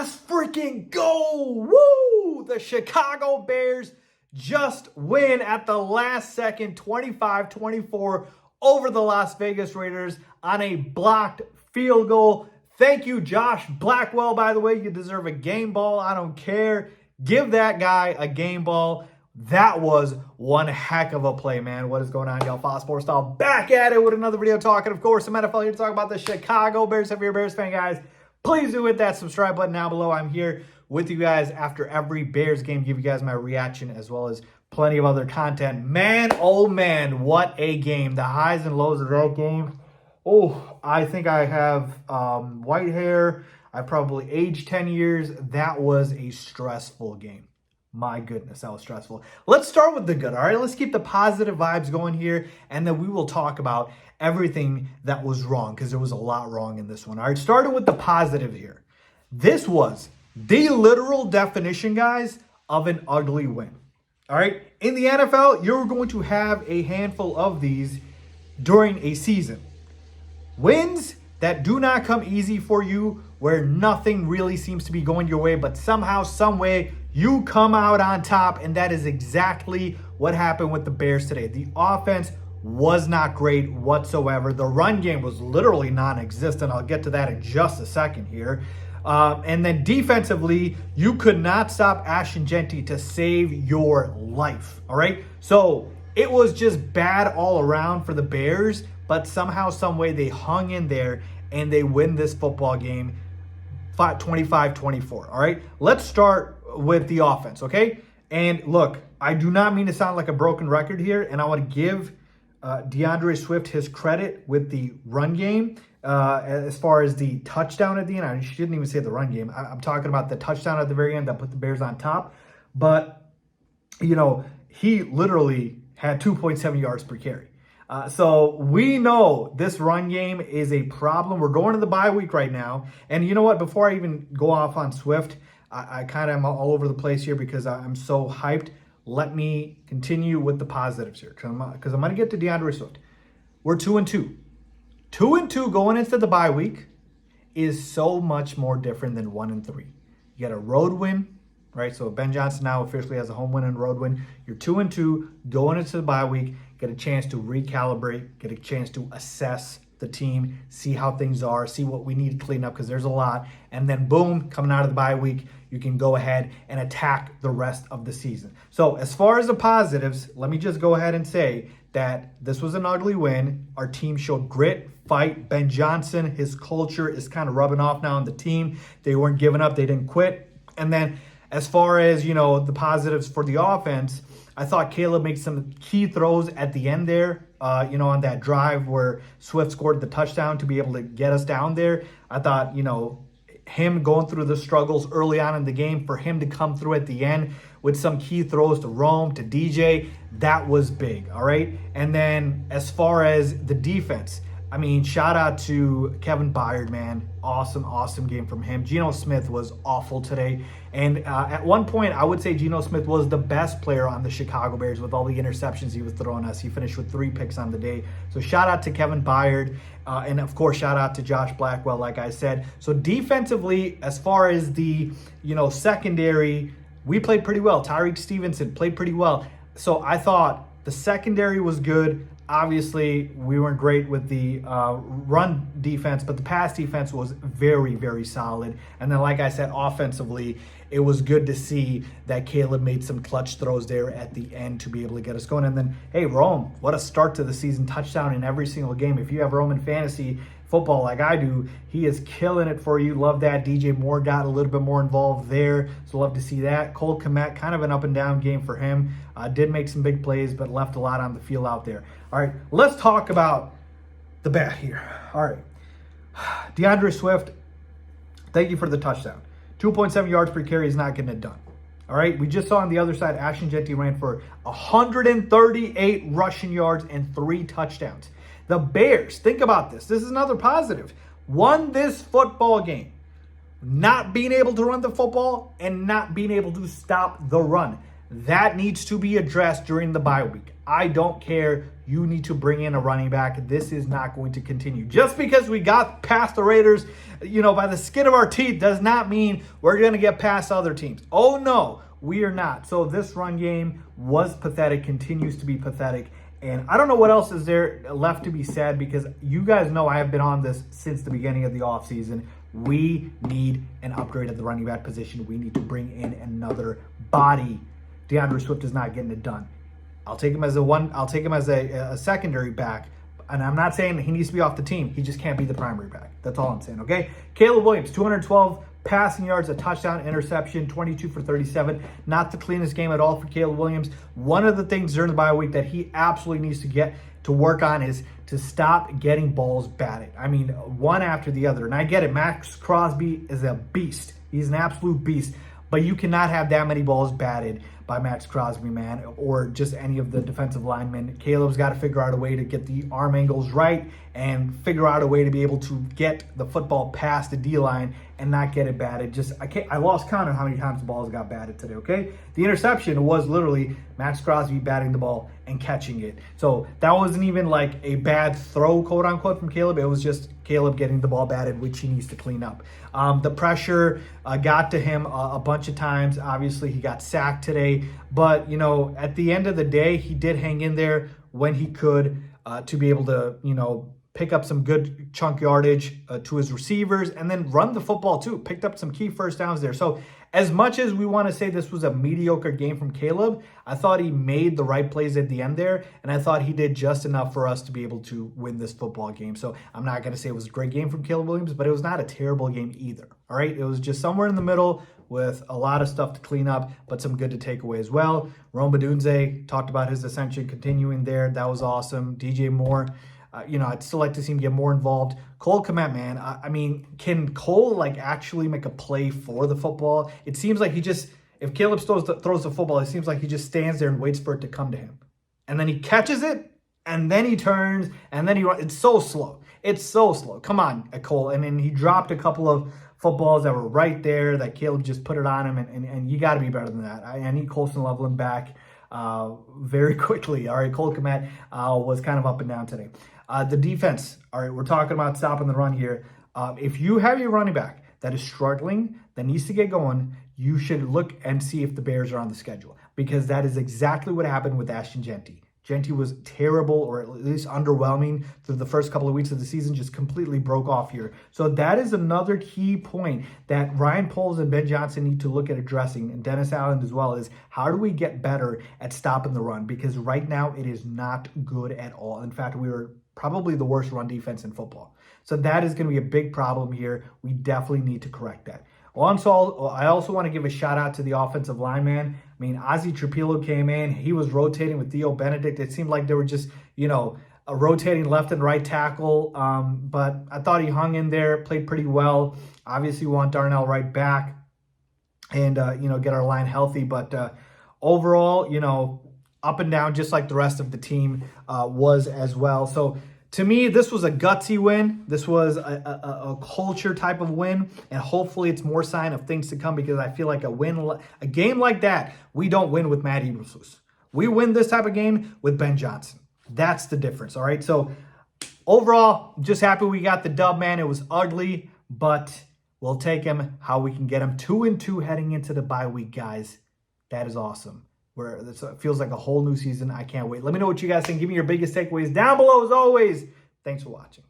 Let's freaking go! Woo! The Chicago Bears just win at the last second, 25-24 over the Las Vegas Raiders on a blocked field goal. Thank you, Josh Blackwell, by the way. You deserve a game ball. I don't care. Give that guy a game ball. That was one heck of a play, man. What is going on, y'all? Fox Sports Style back at it with another video talking, of course, some NFL here to talk about the Chicago Bears. If you're a Bears fan, guys, please do hit that subscribe button down below. I'm here with you guys after every Bears game, give you guys my reaction as well as plenty of other content. Man, oh man, what a game. The highs and lows of that game. Oh, I think I have white hair. I probably aged 10 years. That was a stressful game. My goodness, that was stressful. Let's start with the good, all right? Let's keep the positive vibes going here, and then we will talk about everything that was wrong, because there was a lot wrong in this one. All right, starting with the positive here. This was the literal definition, guys, of an ugly win. All right? In the NFL, you're going to have a handful of these during a season. Wins that do not come easy for you, where nothing really seems to be going your way, but somehow, some way, you come out on top, and that is exactly what happened with the Bears today. The offense was not great whatsoever. The run game was literally non-existent. I'll get to that in just a second here. And then defensively, you could not stop Ashton Jeanty to save your life, all right? So it was just bad all around for the Bears, but somehow, some way, they hung in there, and they win this football game 25-24, all right? Let's start with the offense, okay? And look, I do not mean to sound like a broken record here, and I want to give DeAndre Swift his credit with the run game. As far as the touchdown at the end, I shouldn't even say the run game. I'm talking about the touchdown at the very end that put the Bears on top. But, you know, he literally had 2.7 yards per carry. So we know this run game is a problem. We're going to the bye week right now. And you know what? Before I even go off on Swift, I kind of am all over the place here because I'm so hyped. Let me continue with the positives here because I'm going to get to DeAndre Swift. We're 2-2. 2-2 going into the bye week is so much more different than 1-3. You get a road win, right? So Ben Johnson now officially has a home win and road win. You're 2-2 going into the bye week, get a chance to recalibrate, get a chance to assess the team, see how things are, see what we need to clean up because there's a lot. And then boom, coming out of the bye week, you can go ahead and attack the rest of the season. So as far as the positives, let me just go ahead and say that this was an ugly win. Our team showed grit, fight. Ben Johnson, his culture is kind of rubbing off now on the team. They weren't giving up. They didn't quit. And then as far as, you know, the positives for the offense, I thought Caleb made some key throws at the end there, you know, on that drive where Swift scored the touchdown to be able to get us down there. I thought, you know, him going through the struggles early on in the game, for him to come through at the end with some key throws to Rome, to DJ, that was big, all right? And then as far as the defense, I mean, shout out to Kevin Byard, man. Awesome game from him. Geno Smith was awful today. And at one point, I would say Geno Smith was the best player on the Chicago Bears with all the interceptions he was throwing us. He finished with 3 picks on the day. So shout out to Kevin Byard. And, of course, shout out to Josh Blackwell, like I said. So defensively, as far as the, you know, secondary, we played pretty well. Tyreek Stevenson played pretty well. So I thought the secondary was good. Obviously, we weren't great with the run defense, but the pass defense was very, very solid. And then, like I said, offensively, it was good to see that Caleb made some clutch throws there at the end to be able to get us going. And then, hey, Rome, what a start to the season. Touchdown in every single game. If you have Rome in fantasy football like I do, he is killing it for you. Love that. DJ Moore got a little bit more involved there, so love to see that. Cole Kmet, kind of an up and down game for him. Did make some big plays, but left a lot on the field out there. All right, let's talk about the bat here. All right, DeAndre Swift, thank you for the touchdown. 2.7 yards per carry is not getting it done. All right, we just saw on the other side, Ashton Jeanty ran for 138 rushing yards and 3 touchdowns. The Bears, think about this. This is another positive. Won this football game. Not being able to run the football and not being able to stop the run. That needs to be addressed during the bye week. I don't care. You need to bring in a running back. This is not going to continue. Just because we got past the Raiders, by the skin of our teeth does not mean we're going to get past other teams. Oh, no, we are not. So this run game was pathetic, continues to be pathetic. And I don't know what else is there left to be said, because you guys know I have been on this since the beginning of the offseason. We need an upgrade at the running back position. We need to bring in another body. DeAndre Swift is not getting it done. I'll take him as a secondary back. And I'm not saying he needs to be off the team. He just can't be the primary back. That's all I'm saying, okay? Caleb Williams, 212 passing yards, a touchdown, interception, 22 for 37. Not the cleanest game at all for Caleb Williams. One of the things during the bye week that he absolutely needs to get to work on is to stop getting balls batted. I mean, one after the other. And I get it. Max Crosby is a beast. He's an absolute beast. But you cannot have that many balls batted by Max Crosby, man, or just any of the defensive linemen. Caleb's got to figure out a way to get the arm angles right and figure out a way to be able to get the football past the D-line and not get it batted. I lost count of how many times the balls got batted today, okay? The interception was literally Max Crosby batting the ball and catching it. So that wasn't even like a bad throw, quote unquote, from Caleb. It was just Caleb getting the ball batted, which he needs to clean up. The pressure got to him a bunch of times. Obviously, he got sacked today. But, at the end of the day, he did hang in there when he could to be able to, pick up some good chunk yardage to his receivers and then run the football too. Picked up some key first downs there. So as much as we want to say this was a mediocre game from Caleb, I thought he made the right plays at the end there, and I thought he did just enough for us to be able to win this football game. So I'm not going to say it was a great game from Caleb Williams, but it was not a terrible game either. All right, it was just somewhere in the middle with a lot of stuff to clean up, but some good to take away as well. Rome Odunze talked about his ascension continuing there. That was awesome. DJ Moore, I'd still like to see him get more involved. Cole Kmet, man. I mean, can Cole actually make a play for the football? It seems like if Caleb throws the football, it seems like he just stands there and waits for it to come to him. And then he catches it, and then he turns, and then he runs. It's so slow. It's so slow. Come on, Cole. And then he dropped a couple of footballs that were right there that Caleb just put it on him, and you got to be better than that. I need Colson Loveland back very quickly. All right, Cole Kmet was kind of up and down today. The defense, all right, we're talking about stopping the run here. If you have your running back that is struggling, that needs to get going, you should look and see if the Bears are on the schedule, because that is exactly what happened with Ashton Jeanty. Jeanty was terrible, or at least underwhelming through the first couple of weeks of the season, just completely broke off here. So that is another key point that Ryan Poles and Ben Johnson need to look at addressing, and Dennis Allen as well, is how do we get better at stopping the run? Because right now it is not good at all. In fact, we were probably the worst run defense in football. So that is going to be a big problem here. We definitely need to correct that. I also want to give a shout out to the offensive lineman. I mean, Ozzie Trapilo came in. He was rotating with Theo Benedict. It seemed like they were just, rotating left and right tackle. But I thought he hung in there, played pretty well. Obviously, we want Darnell Wright back and, get our line healthy. But overall, up and down, just like the rest of the team was as well. So to me, this was a gutsy win. This was a culture type of win, and hopefully it's more sign of things to come, because I feel like a game like that, we don't win with Matt Eberflus. We win this type of game with Ben Johnson. That's the difference, all right? So overall, just happy we got the dub, man. It was ugly, but we'll take him how we can get him 2-2 heading into the bye week, guys. That is awesome. It feels like a whole new season. I can't wait. Let me know what you guys think. Give me your biggest takeaways down below as always. Thanks for watching.